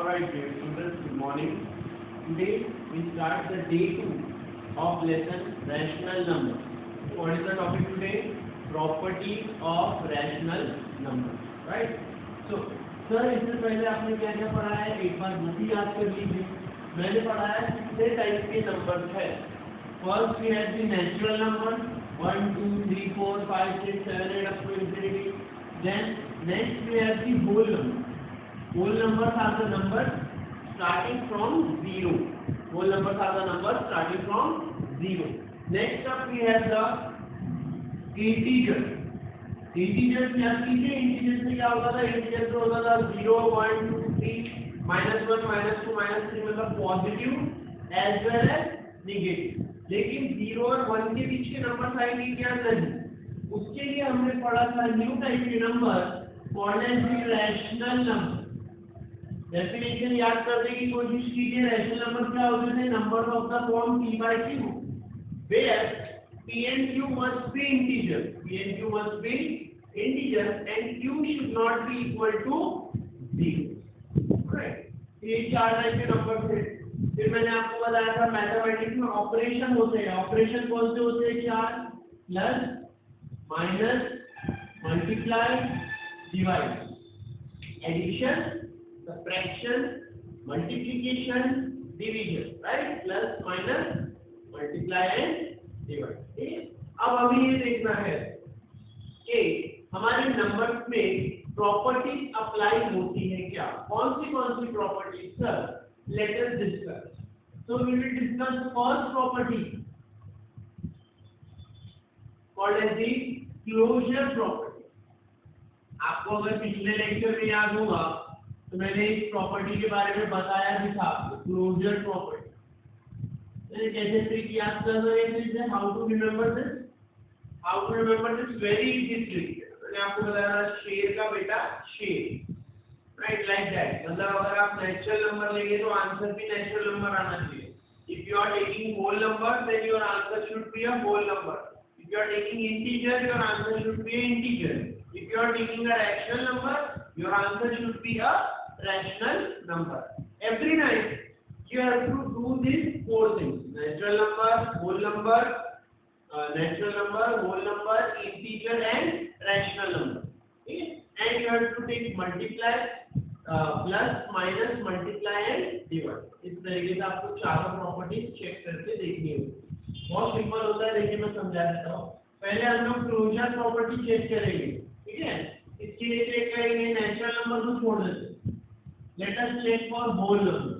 Alright dear students, good morning. Today we start the day 2 of lesson rational number. So what is the topic today? Properties of rational number. Right? So sir इससे पहले आपने क्या क्या पढ़ा है एक बार वो भी याद कर लीजिए. मैंने पढ़ाया कितने टाइप के नंबर है. First we had the natural number 1, 2, 3, 4, 5, 6, 7, 8 up to infinity. Then next we have the whole number. Whole numbers are the numbers starting from 0. Whole numbers are the numbers starting from 0. Next up we have the integer. Integers याद कीजिए. Integer में क्या होता था? Integer तो होता था 0, 1, 2, 3, -1, -2, -3 मतलब positive as well as negative. लेकिन 0 और 1 के बीच के नंबर आएंगे क्या? नहीं. उसके लिए हमने पढ़ा था न्यू टाइप के number called as the rational number. Definition याद करने की कोशिश कीजिए. रैशनल नंबर क्या होते हैं? Number of the form p/q where p and q must be integer. P and q must be integer and q should not be equal to 0. Right? ये चार टाइप के नंबर थे. फिर मैंने आपको बताया था मैथमेटिक्स में ऑपरेशन होते हैं. ऑपरेशन कौन से होते हैं? चार. Plus, minus, multiply, divide, addition, subtraction, multiplication, division, right? Plus, minus, multiply and divide. ठीक है. अब हमें ये देखना है कि हमारे नंबर्स में प्रॉपर्टीज अप्लाई होती है क्या? कौन सी properties? Sir, let us discuss. So we will discuss first property called as the closure property. आपको अगर पिछले लेक्चर में याद होगा तो मैंने इस प्रॉपर्टी के बारे में बताया भी था, क्लोजर प्रॉपर्टी. मैंने कैसे ट्रिक याद कर रहे हैं? How to remember this? Very easy trick. मैंने आपको बताया शेर का बेटा शेर. Right, like that. मतलब अगर आप नेचुरल नंबर लेंगे तो आंसर भी नेचुरल नंबर आना चाहिए. If you are taking whole number then your answer should be a whole number. If you are taking integer your answer should be a integer. If you are taking a rational number your answer should be a rational number. Every night you have to do these four things: natural number, whole number, integer and rational number. Okay? And you have to take multiply, plus, minus, multiply and divide. इस तरीके से आपको चारों properties check करके देखनी होगी. बहुत simple होता है. देखिए मैं समझा देता हूँ. पहले हम लोग क्लोजर प्रॉपर्टी चेक करेंगे. ठीक है. इसके लिए चेक करेंगे नेचुरल नंबर को छोड़ देते. Let us check for whole number.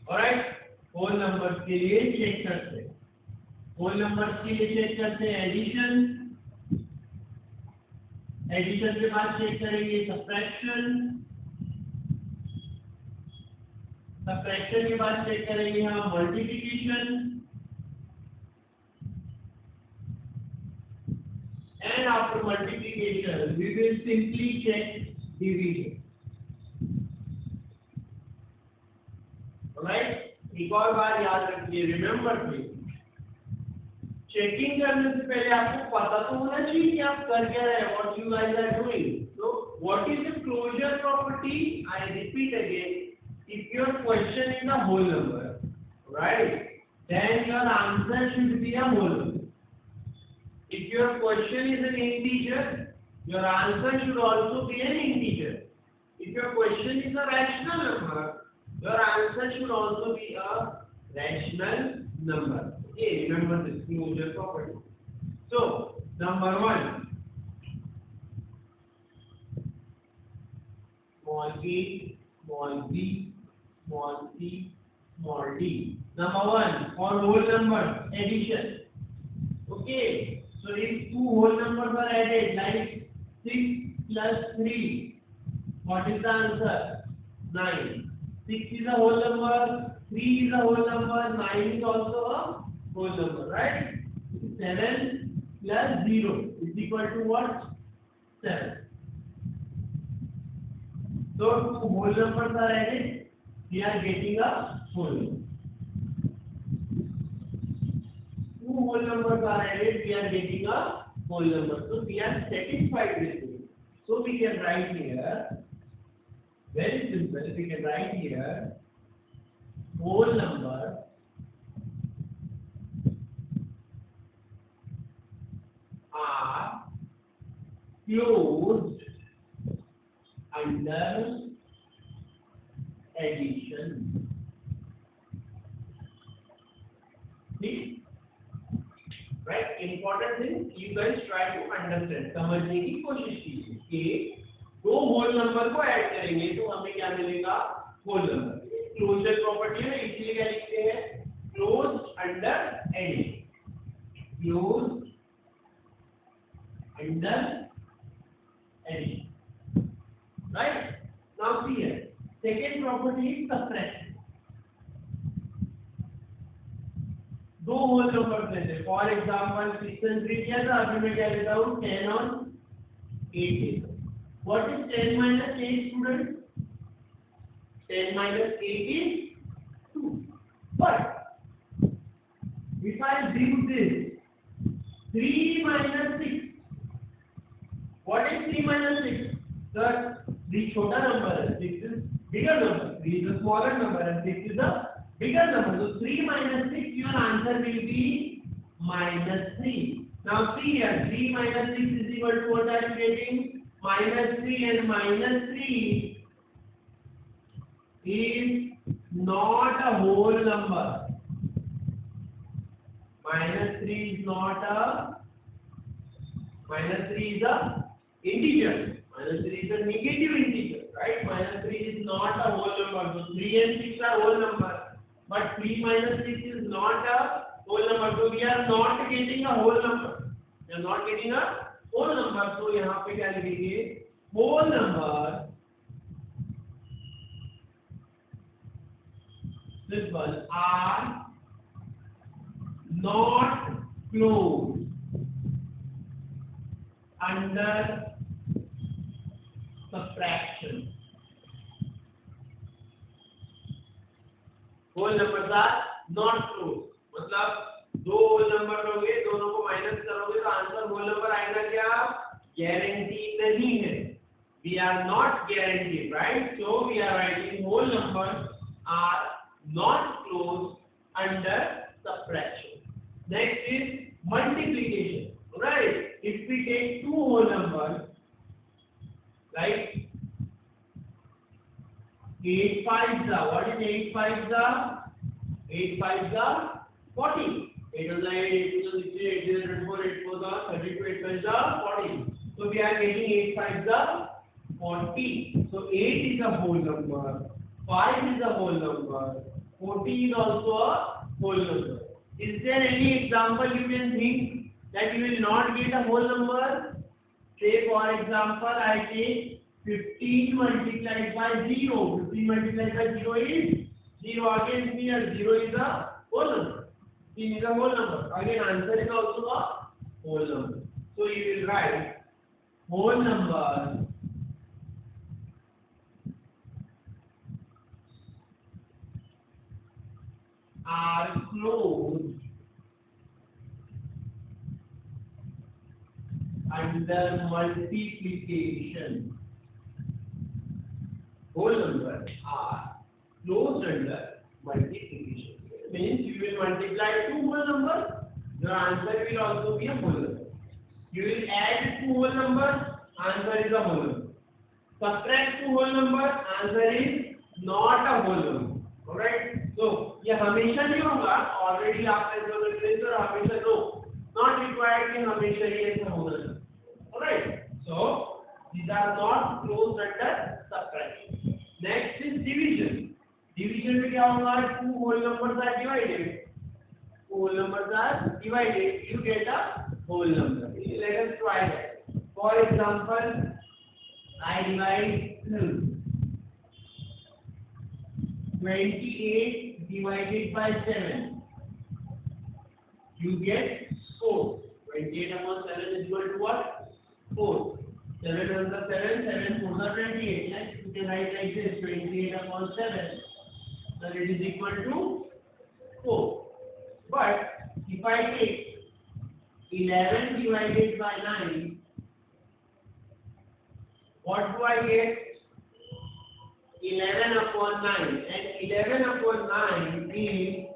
Alright, whole numbers के लिए चेक करते हैं. whole numbers के लिए चेक करते हैं एडिशन. एडिशन के बाद चेक करेंगे सब्ट्रैक्शन. सब्ट्रैक्शन के बाद चेक करेंगे हम multiplication. And after multiplication, we will simply check division. Alright? एक और बार याद रखिए. Remember please. चेकिंग करने से पहले आपको पता तो होना चाहिए कि आप कर क्या रहे हैं. What you guys are doing. So, what is the closure property? I repeat again. If your question is a whole number, right? Then your answer should be a whole number. If your question is an integer, your answer should also be an integer. If your question is a rational number, your answer should also be a rational number. Okay, remember this closure property. So, number 1, small a, small b, small c, small d. Number 1, for whole number, addition. Okay. So if two whole numbers are added, like 6 plus 3, what is the answer? 9. 6 is a whole number, 3 is a whole number, 9 is also a whole number, right? 7 plus 0 is equal to what? 7. So two whole numbers are added, we are getting a whole number. Two whole numbers are added, we are getting a whole number. So we are satisfied with it. So we can write here, very simple, we can write here whole number are closed under addition. See? Right? Important thing you guys try to understand. समझने की कोशिश कीजिए कि दो whole number को add करेंगे तो हमें क्या मिलेगा? Whole number. क्लोजर प्रॉपर्टी है, इसलिए क्या लिखते हैं? Close under addition. Close under addition. Right? Now see here. Second property is subtraction. दो होल नंबर लेते हैं. फॉर एग्जांपल 6 and 3 किया था, अभी मैं क्या लेता हूँ? 10 और 8 लेता हूँ. What is 10 minus 8, student? 10 minus 8 is 2. But if I do this, 3 minus 6. What is 3 minus 6? Sir, 3 छोटा number है, 6 is bigger number. 3 is a smaller number and 6 is a bigger number. So 3 minus 6, your answer will be minus 3. Now see here, 3 minus 6 is equal to what are you getting? Minus 3, and minus 3 is not a whole number. Minus 3 is not a, minus 3 is a integer. Minus 3 is a negative integer, right? Minus 3 is not a whole number. So 3 and 6 are whole number. But 3 minus 6 is not a whole number. So we are not getting a whole number. We are not getting a whole number. So यहाँ पे क्या लिखेंगे? Whole number simple are not closed under subtraction. Whole numbers are not closed. मतलब दो whole number लोगे, दोनों को minus करोगे तो आंसर whole number आएगा क्या? Guarantee नहीं है. We are not guaranteed, right? So we are writing whole numbers are not closed under subtraction. Next is multiplication, right? If we take two whole numbers, like 8 5s are, what is 8 5s are? 8 5s are 40. 8 is 8, 8 is 16, 8 is 24, 8 4s are 32, 8 5s are 40. So we are getting 8 5s are 40. So 8 is a whole number, 5 is a whole number, 40 is also a whole number. Is there any example you can think that you will not get a whole number? Say for example, I take 15 multiplied by 0. 15 multiplied by 0 is 0. Again here 0 is a whole number. 15 is a whole number. Again answer is also a whole number. So you will write whole number are closed under multiplication. Whole numbers are closed under multiplication. Means you will multiply two whole numbers, your answer will also be a whole number. You will add two whole numbers, answer is a whole number. Subtract two whole numbers, answer is not a whole number. Alright? So ये हमेशा नहीं होगा. Already आप ऐसा करते हैं तो हमेशा no. Not required कि हमेशा ही ऐसा होगा. Alright? So these are not closed under subtraction. Next is division. Division में क्या होगा? Two whole numbers are divided. Two whole numbers are divided. You get a whole number. Let us try that. For example, I divide 28 divided by 7. You get 4. 28 upon 7 is equal to what? 4. 7 is the 7, 7 4 are 28. Yes, you can write like this, 28 upon 7. So it is equal to 4. But if I take 11 divided by 9, what do I get? 11 upon 9, and 11 upon 9 is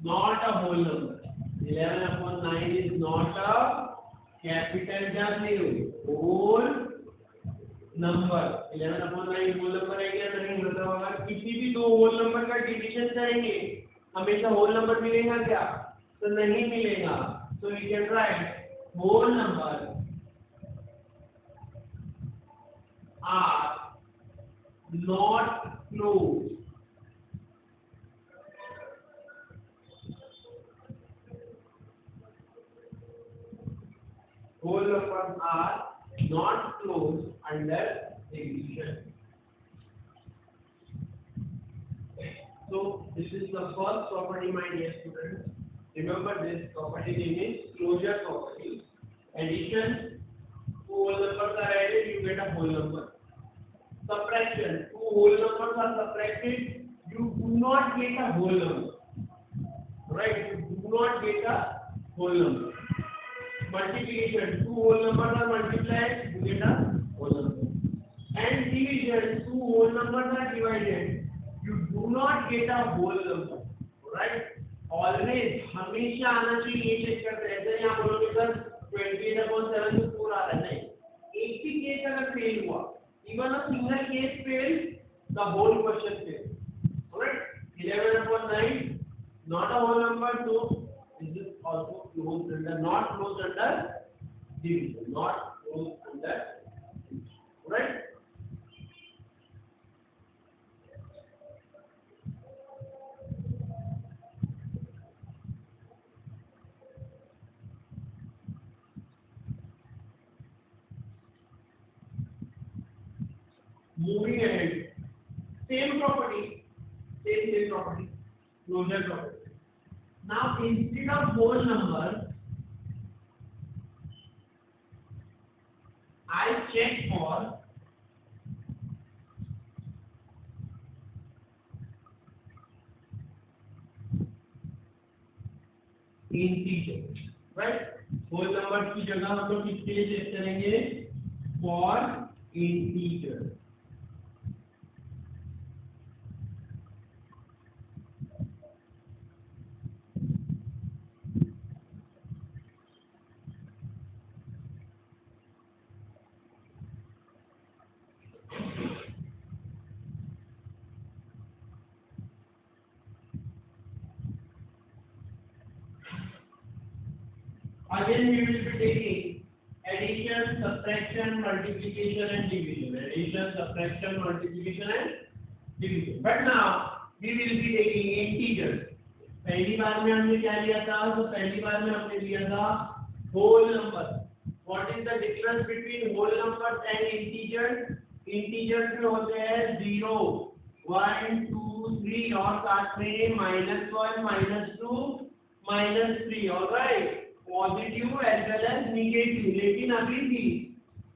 not a whole number. 11 upon 9 is not a capital W whole number. 11 upon 9 whole number है क्या? नहीं मतलब अगर किसी भी दो whole number का division करेंगे हमेशा whole number मिलेगा क्या? तो नहीं मिलेगा. So we can write whole number are not closed. Whole numbers are not closed under division. So this is the first property, my dear students. Remember this property name is closure property. Addition, two whole numbers are added, you get a whole number. Subtraction, two whole numbers are subtracted, you do not get a whole number. Right? You do not get a whole number. Multiplication, two whole numbers are multiplied, you get a whole number. And division, two whole numbers are divided, you do not get a whole number. Right? Always, हमेशा आना चाहिए ये check करते हैं. ऐसे यहाँ बोलोगे sir 28/7 तो पूरा आ रहा है. एक ही केस अगर फेल हुआ, even a single case fails, the whole question fails. Alright? 11/9, not a whole number, so this is also closed under, not closed under division, not closed under division. Alright? Moving ahead, same property, same property, closure property. Now instead of whole number, I check for integer, right? Whole number की जगह हम लोग किसके लिए check करेंगे? For integer. Again we will be taking addition, subtraction, multiplication and division. Addition, subtraction, multiplication and division. But now we will be taking integers. पहली बार में हमने क्या लिया था? तो पहली बार में हमने लिया था whole number. What is the difference between whole numbers and integers? Integers में होते हैं 0, 1, 2, 3 और साथ में -1, -2, -3. All right. Positive as well as negative. लेकिन अभी भी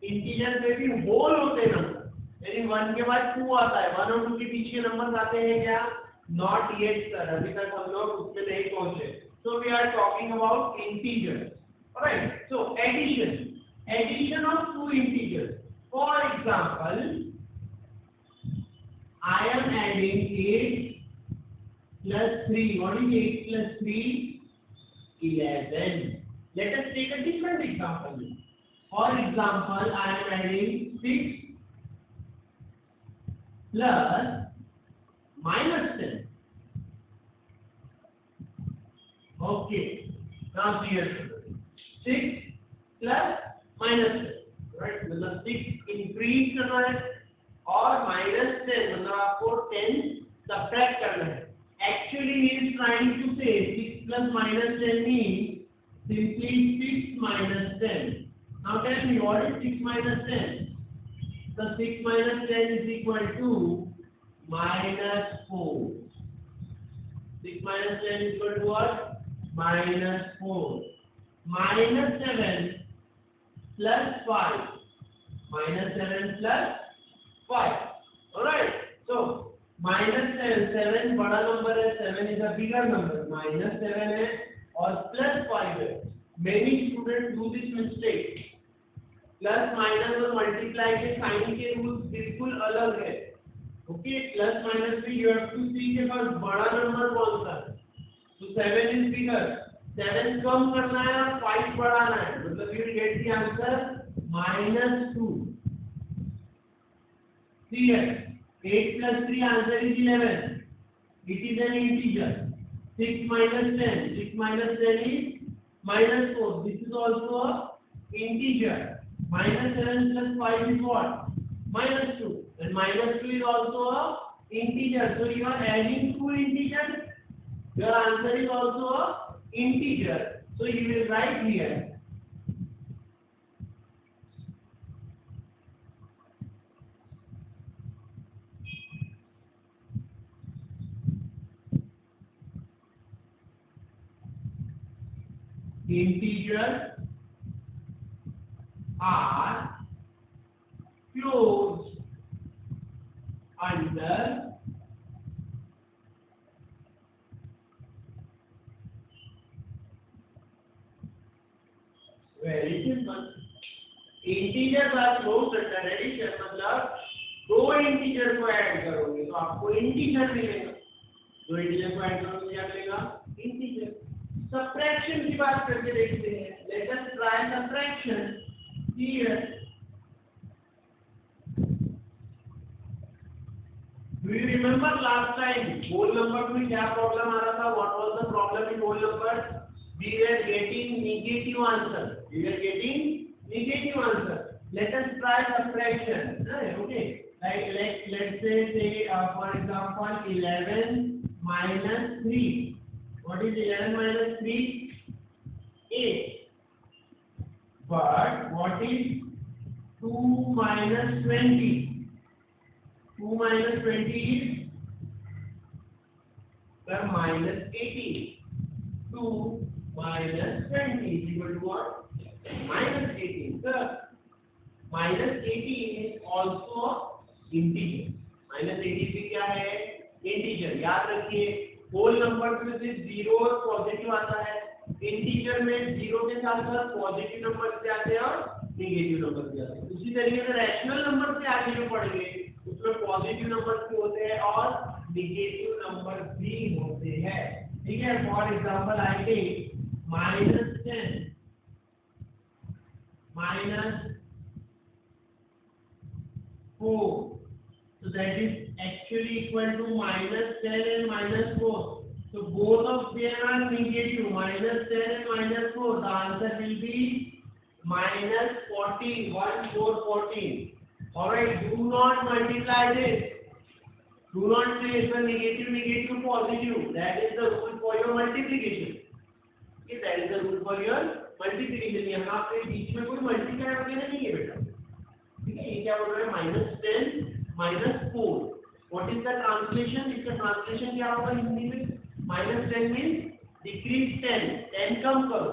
इंटीजर में भी होल होते हैं नंबर, यानी 1 के बाद 2 आता है. 1 और 2 के बीच के नंबर आते हैं क्या? नॉट येट सर, अभी तक हम लोग उसमें नहीं पहुंचे. So we are talking about integers. Alright, so addition of two integers. For example, I am adding 8 + 3. What is 8 + 3? 11. Let us take a different example. For example, I am adding 6 plus -10. Okay. Now here 6 plus -10. Right? मतलब 6 increase करना है और -10 मतलब आपको 10 subtract करना है. Actually, he is trying to say 6 plus -10 means simply 6 minus 10. Now tell me, what is 6 minus 10? The 6 minus 10 is equal to -4. 6 minus 10 is equal to what? -4. -7 plus 5. -7 plus 5. Alright. So, -7 बड़ा number है, 7 is a bigger number, -7 है और +5 है। Many student do this mistake. Plus minus और multiply के sign के rules बिल्कुल अलग है। ओके, प्लस माइनस में यू हैव टू सी के पास बड़ा नंबर कौन सा है। तो 7 इज बिगर, 7 कम करना है और 5 बढ़ाना है, मतलब you will get the answer -2। Clear? 8 plus 3 answer is 11. It is an integer. 6 minus 10. 6 minus 10 is -4. This is also a integer. -7 plus 5 is what? -2. And -2 is also a integer. So you are adding two integers. Your answer is also a integer. So you will write here integers are closed under very simple. Integers are closed under addition, मतलब दो integer को add करोगे तो आपको integer मिलेगा। दो integer को add करोगे क्या मिलेगा? इंटीजर। सब्ट्रैक्शन की बात करके देखते हैं। Let us try subtraction here. Do you remember last time whole number में क्या प्रॉब्लम आ रहा था? What was the problem in whole number? We were getting negative answer. We were getting negative answer. Let us try subtraction. Okay, like let's say for example 11 minus 3. What is 11 minus 3? 8. But what is 2 minus 20? 2 minus 20 is minus 18. 2 minus 20 is equal to what? Minus 18. Sir, minus 18 is also integer. Minus 18 भी क्या है? Integer. याद रखिए, whole number में सिर्फ zero और positive आता है। इंटीजर में जीरो के साथ साथ पॉजिटिव नंबर भी आते हैं और नेगेटिव नंबर भी आते हैं। उसी तरीके से रैशनल नंबर से आगे जो पढ़ेंगे उसमें पॉजिटिव नंबर भी होते हैं और नेगेटिव नंबर भी होते हैं। ठीक है, for example I take -10 minus 4, so that is actually equal to -10 and -4. So both of them are negative, -10 and -4. The answer will be -14. 1 4 14. All right, do not multiply this. Do not place the negative positive. That is the rule for your multiplication. Okay, that is the rule for your multiplication. यहाँ पे बीच में कोई multiply वगैरह नहीं है बेटा। ठीक है, ये क्या बोल रहा है? -10 - 4। What is the translation? इसका ट्रांसलेशन क्या होगा हिंदी में? -10 मींस डिक्रीज 10, 10 कम करो।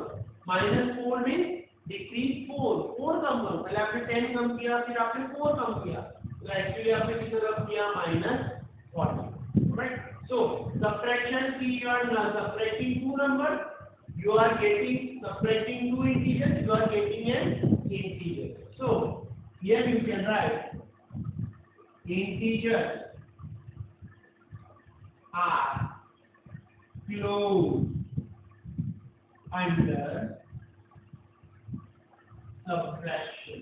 -4 मींस डिक्रीज 4, 4 कम करो। पहले आपने 10 कम किया, फिर आपने 4 कम किया, तो एक्चुअली आपने कितना कम किया? -40। राइट? सो सब्ट्रैक्शन की you are subtracting two number, you are getting subtracting two integers, you are getting an integer. So here you can write integers are closed under subtraction.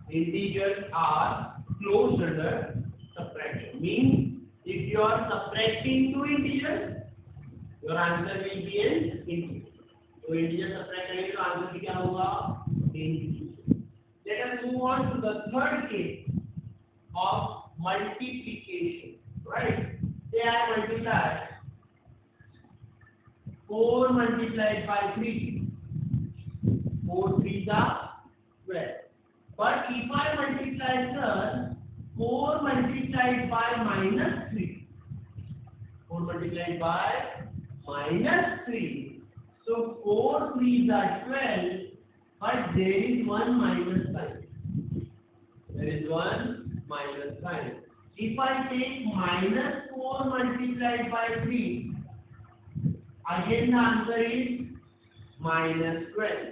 Integers are closed under subtraction means if you are subtracting two integers, your answer will be an integer. So integer subtract करेंगे तो answer क्या होगा? Integer. Let us move on to the third case of multiplication. Right? Say I multiply 4 multiplied by 3. 4 3s are 12. But if I multiply, sir, 4 multiplied by -3. 4 multiplied by -3. So 4 3s are 12, but there is one minus sign. There is one minus sign. If I take minus 4 multiplied by 3, again the answer is minus 12.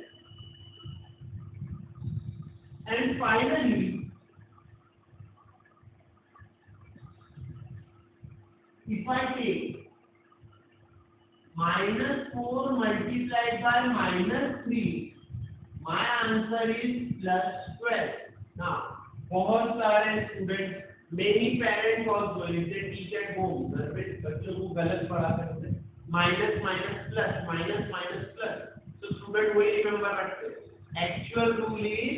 And finally, if I take minus 4 multiplied by minus 3, my answer is plus 12. Now, बहुत सारे student, many parents also if they teach at home, घर पे बच्चों को गलत पढ़ा सकते हैं, माइनस माइनस प्लस, तो स्टूडेंट वही रिमेंबर रखते हैं। Actual rule is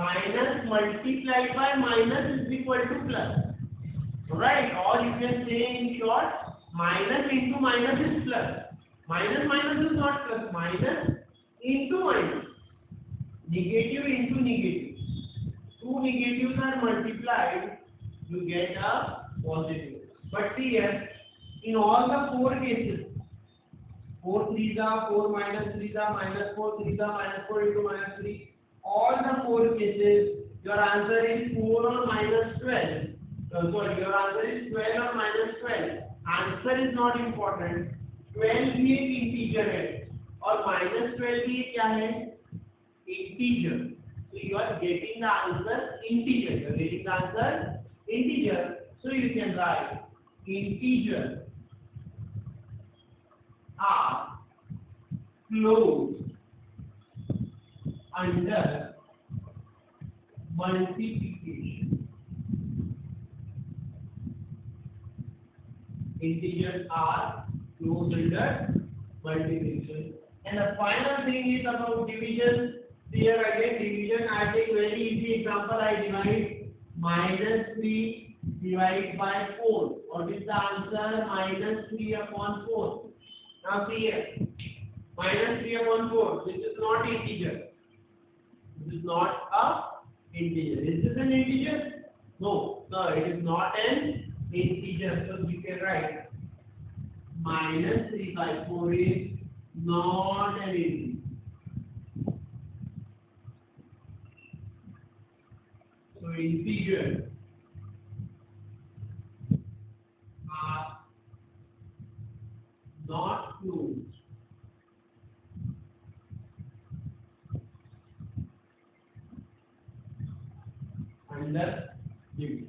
minus multiplied by minus is equal to plus, right? और you can say in short, minus into minus is plus, minus minus is not plus, minus into minus, negative into negative. Two negatives are multiplied, you get a positive. But here, in all the four cases, 4 3s are 4 minus 3s are minus 4 3s are minus 4 into minus 3. All the four cases, your answer is 4 or minus 12. Sorry, your answer is 12 or minus 12. Answer is not important. 12 भी एक integer है और minus 12 भी क्या है? Integer. So you are getting the answer integer. You are getting the answer integer. So you can write integers are closed under multiplication. Integers are closed under multiplication. And the final thing is about division. Here again division, I take very easy example. I divide minus 3 divided by 4. What is the answer? Minus 3 upon 4. Now see here, minus 3 upon 4. This is not integer. This is not a integer. Is this an integer? No, no, it is not an integer. So you can write minus 3 by 4 is not an integer. So integers are not closed under division.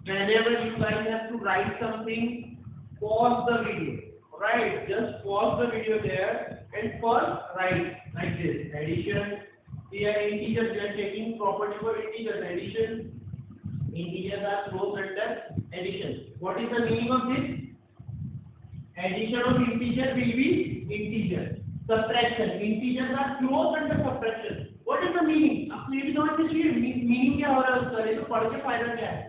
Whenever you guys have to write something, pause the video. Right? Just pause the video there and first write like this. Addition. Here integers, we are taking property for integers. Addition. Integers are closed under addition. What is the meaning of this? Addition of integer will be integer. Subtraction. Integers are closed under subtraction. What is the meaning? आप ये भी समझ लीजिए meaning क्या हो रहा है उसका, ये तो पढ़ के फायदा क्या है?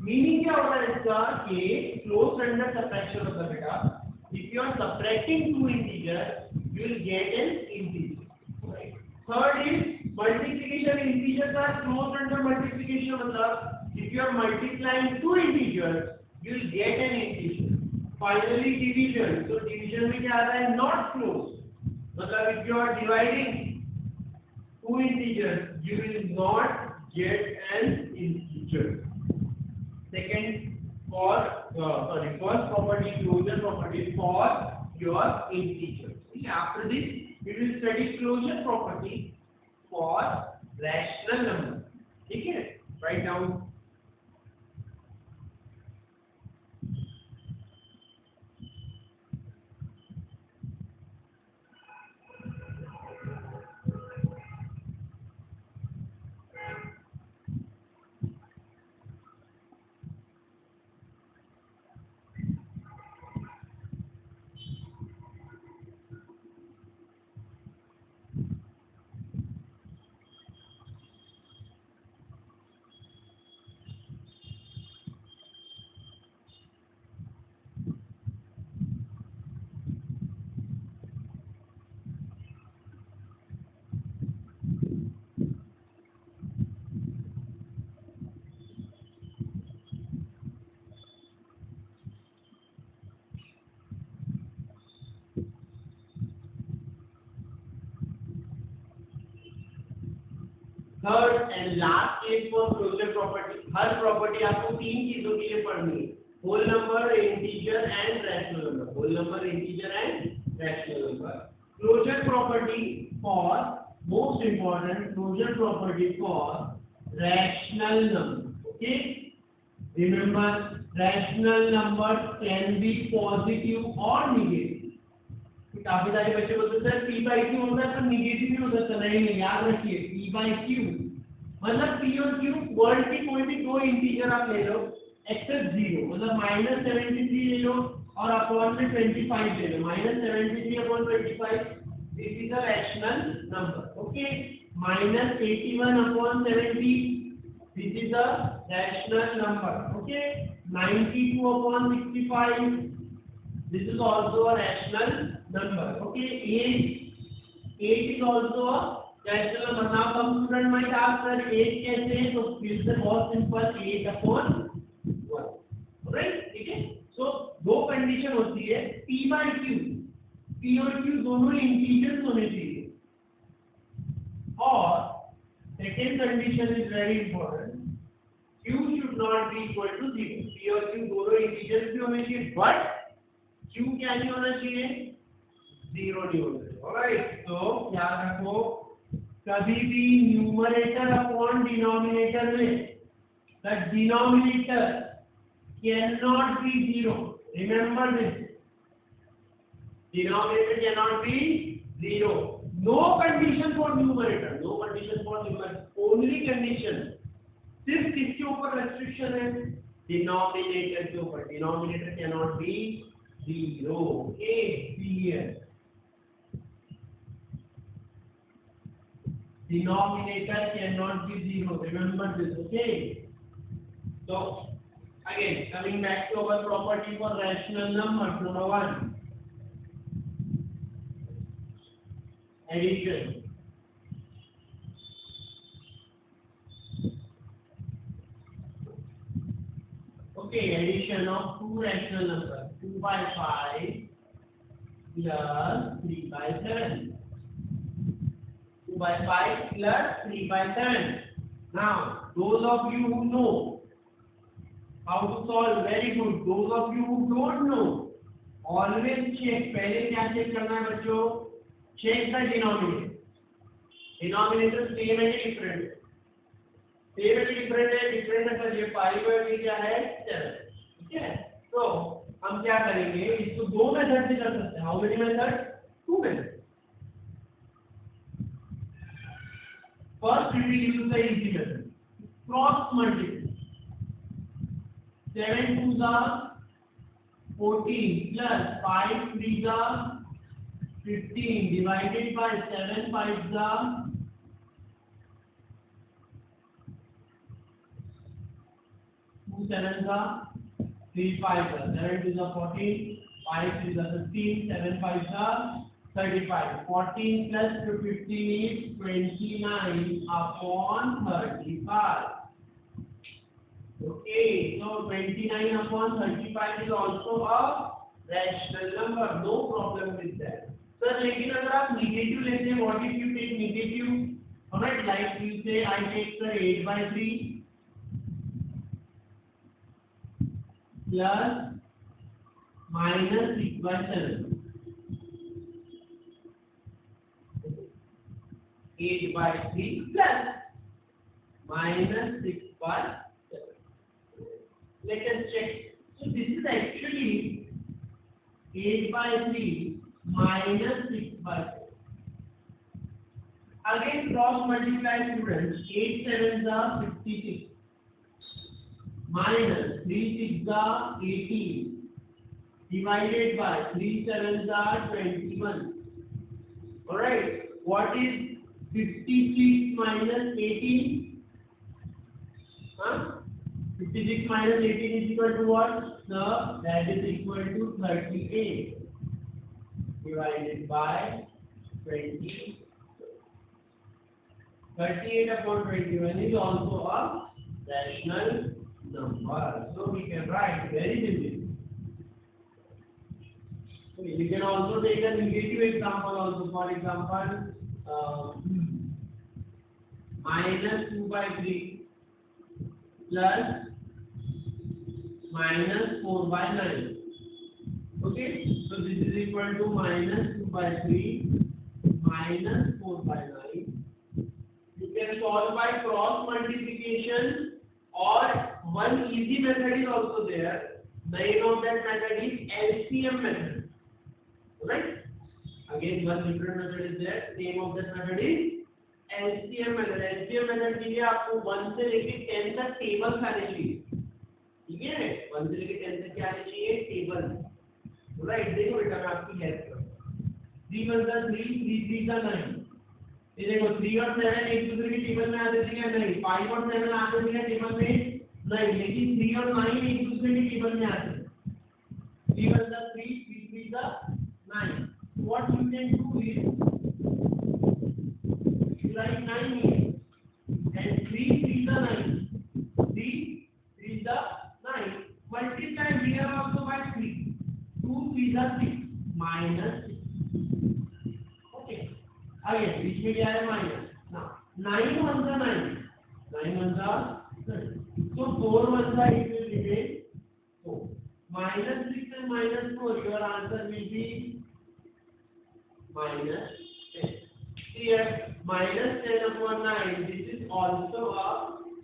Meaning क्या हो रहा है इसका कि closed under subtraction होता है बेटा. If you are subtracting two integers, you will get an integer. Right? Third is multiplication. Integers are closed under multiplication. मतलब if you are multiplying two integers, you will get an integer. Finally division. So division में क्या आ रहा है? Not closed. मतलब if you are dividing two integers, you will not get an integer. Second. First property, closure property for your integers. See, after this, we will study closure property for rational number. Okay? Write down. Third and last case for closure property. हर property आपको तीन चीजों के लिए पढ़नी है, whole number, integer and rational number, whole number, integer and rational number. Closure property for, most important, closure property for rational number. Okay, remember rational number can be positive और negative. काफी सारे बच्चे बोलते हैं सर p बाई क्यू होता है तो negative भी हो सकता है। नहीं, याद रखिए p बाई क्यू मतलब p और q वर्ड के कोई भी दो इंटीजर आप ले लो एक्सेप्ट 0, मतलब -73 ले लो और अपॉन में 25 ले लो, -73 upon 25, this is a rational number. Okay, -81 upon 70, this is a rational number. Okay, 92 upon 65, this is also a rational number. Okay, 8 is also a rational number. Now some student might ask sir 8 कैसे है, तो फिर से बहुत simple, 8 upon 1, right? ठीक है, so दो condition होती है p by q, p और q दोनों इंटीजर्स होने चाहिए, और second condition is very important, q should not be equal to 0, p और q दोनों इंटीजर्स भी होने चाहिए, but q क्या नहीं होना चाहिए, 0 नहीं होना चाहिए। ऑलराइट, तो याद रखो कभी भी न्यूमरेटर अपॉन डिनोमिनेटर में the denominator cannot be 0, remember this, denominator cannot be 0, no condition for numerator, no condition for numerator, only condition सिर्फ किसके ऊपर रेस्ट्रिक्शन है, डिनोमिनेटर के ऊपर, denominator cannot be 0। Okay, clear, denominator cannot be 0, remember this. Okay, so again coming back to our property for rational numbers, number 1, addition. Okay, addition of two rational numbers, 2 by 5 plus 3 by 7, 2 by 5 plus 3 by 7. Now those of you who know how to solve, very good. Those of you who don't know, always check, पहले क्या check करना है बच्चों, check the denominator, denominator same है कि different है, same है कि डिफरेंट है, डिफरेंट है सर, ये 5 और ये क्या है 7, ठीक है। तो हम क्या करेंगे, इसको दो मेथड से कर सकते हैं, how many method, 2 method. First we use the easy method, cross multiply, 7 2 are 14 plus 5 3 are 15 divided by 7 5 are 2 7 are 3 5 are 7 2 are 14, 5 3 are 15, 7 5 are 35, 14 plus 15 is 29 upon 35. Okay, so 29 upon 35 is also a rational number, no problem with that. Sir, लेकिन अगर आप negative लेते हैं, what if you take negative? Alright, like you say, I take the 8 by 3 plus minus 6 by 7. 8 by 3 plus minus 6 by 7. Let us check. So this is actually 8 by 3 minus 6 by 7. Again cross multiply students. 8 7s are 56 minus 3 6s are 18 divided by 3 7s are 21. Alright, what is 56 minus 18? 56 minus 18 is equal to what? So that is equal to 38 divided by 20. 38 upon 21 is also a rational number. So we can write very easily. So you can also take a negative example also. For example, minus 2 by 3 plus minus 4 by 9. Okay, so this is equal to minus 2 by 3 minus 4 by 9. You can solve by cross multiplication, or one easy method is also there. The name of that method is LCM method. Right? Again, one different method is there. Name of that method is LCM method. LCM method के लिए आपको 1 से लेके 10 तक table आने चाहिए. ठीक है? 1 से लेके 10 तक क्या आने चाहिए? टेबल. राइट? देखो बेटा मैं आपकी हेल्प करूँ. 3 1 का 3, 3 3 का 9. ये देखो 3 और 7 एक दूसरे की टेबल में आते थे क्या? नहीं. 5 और 7 आते थे क्या टेबल में? नहीं. लेकिन 3 और 9 एक दूसरे की टेबल में आते हैं. 3 1 का 3, 3 3 का 9. What you can do is you write 9 here and 3 3 the 9. 3 3 the 9. Multiply here also by 3. 2 3 the 6 minus 6. Okay. Again, which में क्या है minus. Now 9 1 the 9. 9 1 the 9. So 4 1 the it will remain 4. Minus 6 and minus 4. Your answer will be minus 10. Here, minus 10 upon 9. This is also a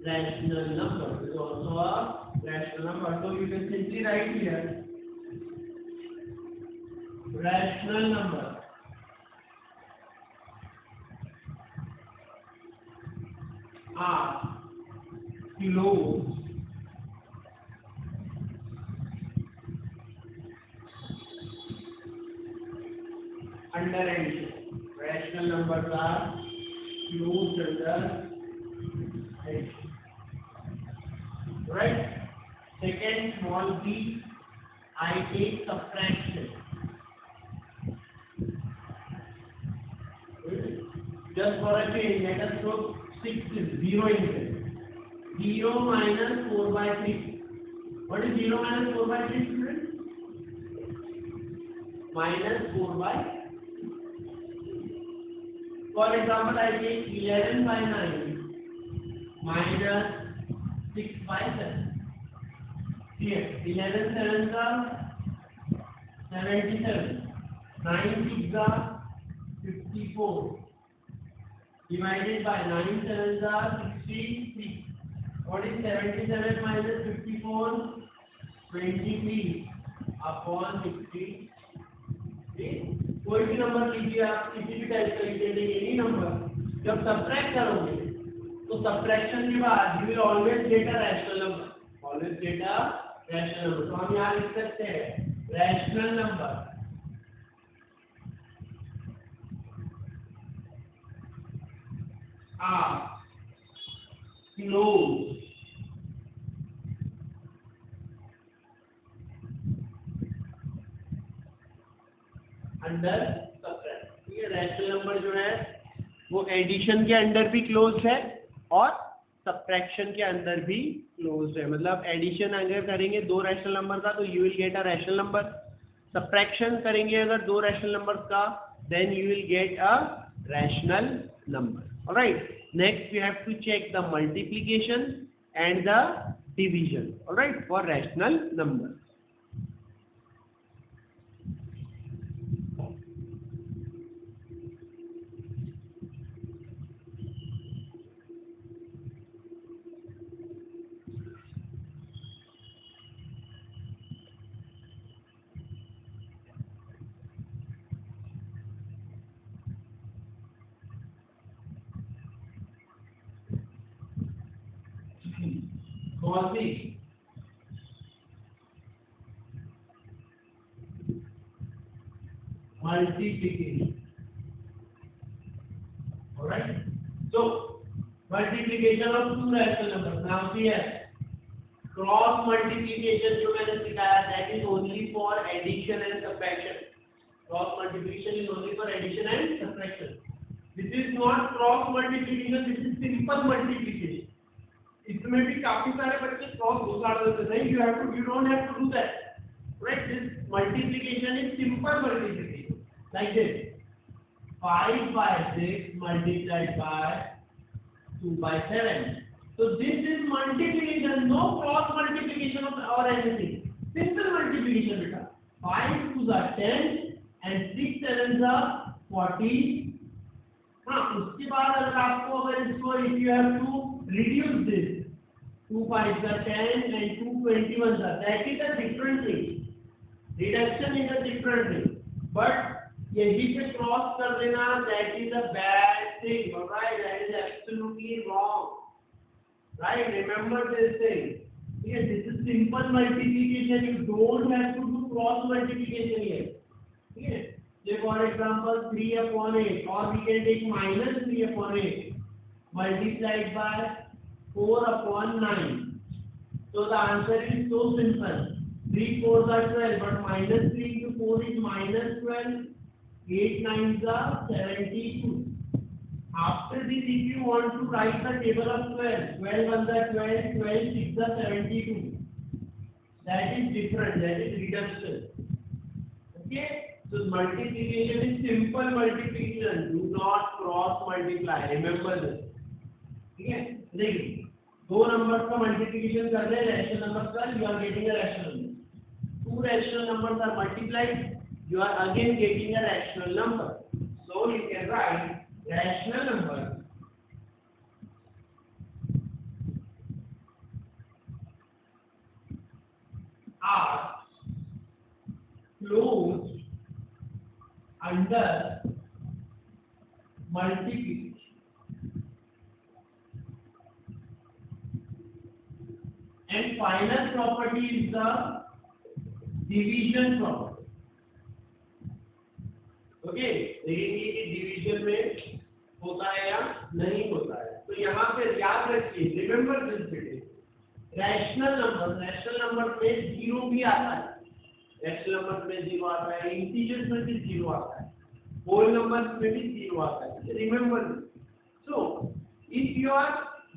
rational number. This is also a rational number. So you can simply write here rational number are closed under addition. Rational numbers are closed under addition. Right? Second, small b, I take subtraction. Just for a change, let us throw 6 is 0 in there. 0 minus 4 by 3. What is 0 minus 4 by 3, students? Minus 4 by 3. For example, I take 11 by 9 minus 6 by 7. Here, 11 7 are 77. 9 6 are 54. Divided by 9 7 are 63. What is 77 minus 54? 23 upon 63. कोई भी number लीजिए आप, किसी भी type का लीजिए, any number. जब subtract करोगे तो सब्ट्रैक्शन के बाद you will always get a rational number. Always get a rational number. तो हम यहाँ लिख सकते हैं rational number are closed under subtraction. ठीक है, रैशनल नंबर जो है वो एडिशन के अंदर भी क्लोज्ड है और सब्ट्रैक्शन के अंदर भी क्लोज्ड है. मतलब एडिशन अगर करेंगे दो रैशनल नंबर का तो you will get a rational number. Subtraction करेंगे अगर दो रैशनल नंबर्स का then you will get a rational number. Alright, next we have to check the multiplication and the division. Alright, for rational number. कौन सी multiplication. Alright, so multiplication of two rational numbers. Now here cross multiplication जो मैंने सिखाया that is only for addition and subtraction. Cross multiplication is only for addition and subtraction. This is not cross multiplication, this is simple multiplication. इसमें भी काफी सारे बच्चे cross घुसा देते हैं. You don't have to do that. Right? This multiplication is simple multiplication. Like this. 5 by 6 multiplied by 2 by 7. So this is multiplication, no cross multiplication or anything. Simple multiplication beta. 5 2s are 10 and 6 7s are 40. हाँ, उसके बाद अगर आपको अगर इसको if you have to reduce this 2 5s are 10 and 2 21s are, that is a different thing. Reduction is a different thing. But यही से cross कर देना, that is a bad thing. Alright, that is absolutely wrong. Right? Remember this thing. Yes, this is simple multiplication. You don't have to do cross multiplication here. Yes. Say for example 3 upon 8, or we can take minus 3 upon 8 multiplied by 4 upon 9. So the answer is so simple. 3 4s are 12, but minus 3 into 4 is minus 12. 8 9s are 72. After this, if you want to write the table of 12, 12 1s are 12, 12 6s are 72. That is different, that is reduction. Okay? So multiplication is simple multiplication. Do not cross multiply. Remember this. Okay? देखिए, दो numbers का multiplication कर रहे हैं rational number का, you are getting a rational number. Two rational numbers are multiplied, you are again getting a rational number. So you can write rational numbers are closed under multiplication. And final property is the division property. Okay, देखिए कि division में होता है या नहीं होता है. तो यहाँ पे याद रखिए, remember this bit. Rational number में जीरो भी आता है. Rational number में जीरो आता है, integers में भी जीरो आता है, whole numbers में भी जीरो आता है. Remember this. So if you are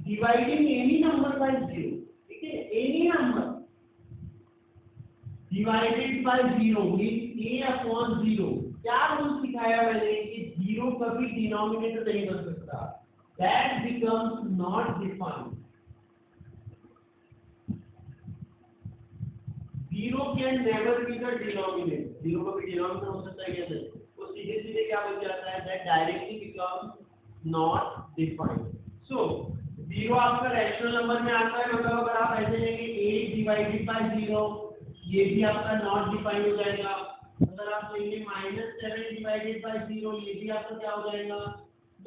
dividing any number by zero, okay, any number divided by zero means a upon zero. क्या रूल सिखाया मैंने कि जीरो कभी डिनोमिनेटर नहीं बन सकता. That becomes not defined. Zero can never be the denominator. Zero का भी denominator हो सकता है क्या नहीं? तो सीधे सीधे क्या बन जाता है? That directly becomes not defined. So zero आपका रैशनल नंबर में आता है, मतलब अगर आप ऐसे लेंगे a divided by zero, ये भी आपका नॉट डिफाइंड हो जाएगा. अगर आप लेंगे -7 डिवाइडेड बाय 0, ये भी आपका क्या हो जाएगा?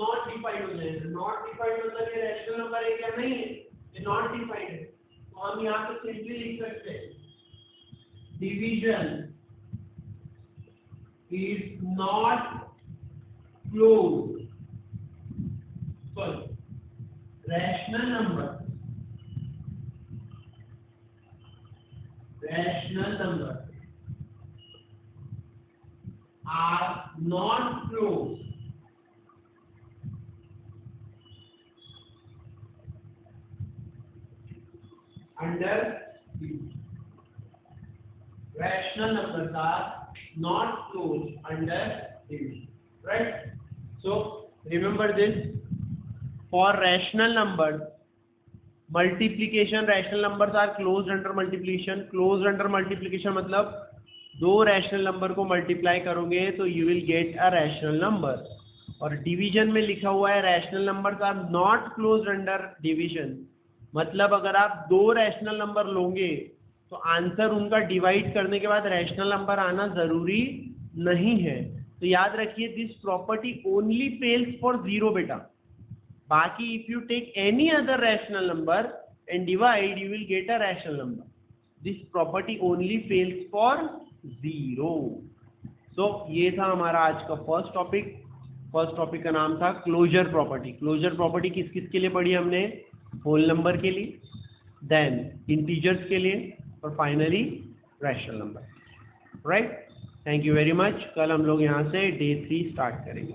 नॉट डिफाइंड हो जाएगा. नॉट डिफाइंड मतलब ये रैशनल नंबर है क्या? नहीं है, ये नॉट डिफाइंड है. तो हम यहाँ पे सिंपली लिख सकते हैं division is not closed. Sorry, rational number are not closed under division. Rational numbers are not closed under division. Right? So remember this. For rational numbers, multiplication rational numbers are closed under multiplication. Closed under multiplication मतलब दो rational number को multiply करोगे तो you will get a rational number. और division में लिखा हुआ है rational numbers are not closed under division, मतलब अगर आप दो रैशनल नंबर लोगे तो आंसर उनका डिवाइड करने के बाद रैशनल नंबर आना जरूरी नहीं है. तो याद रखिए this property only fails for zero बेटा. बाकी if you take any other rational number and divide you will get a rational number. This property only fails for zero. So ये था हमारा आज का फर्स्ट टॉपिक. फर्स्ट टॉपिक का नाम था क्लोजर प्रॉपर्टी. क्लोजर प्रॉपर्टी किस किस के लिए पढ़ी हमने? होल नंबर के लिए, देन इंटीजर्स के लिए, और finally rational number. Right. Thank you very much. कल हम लोग यहाँ से डे 3 स्टार्ट करेंगे.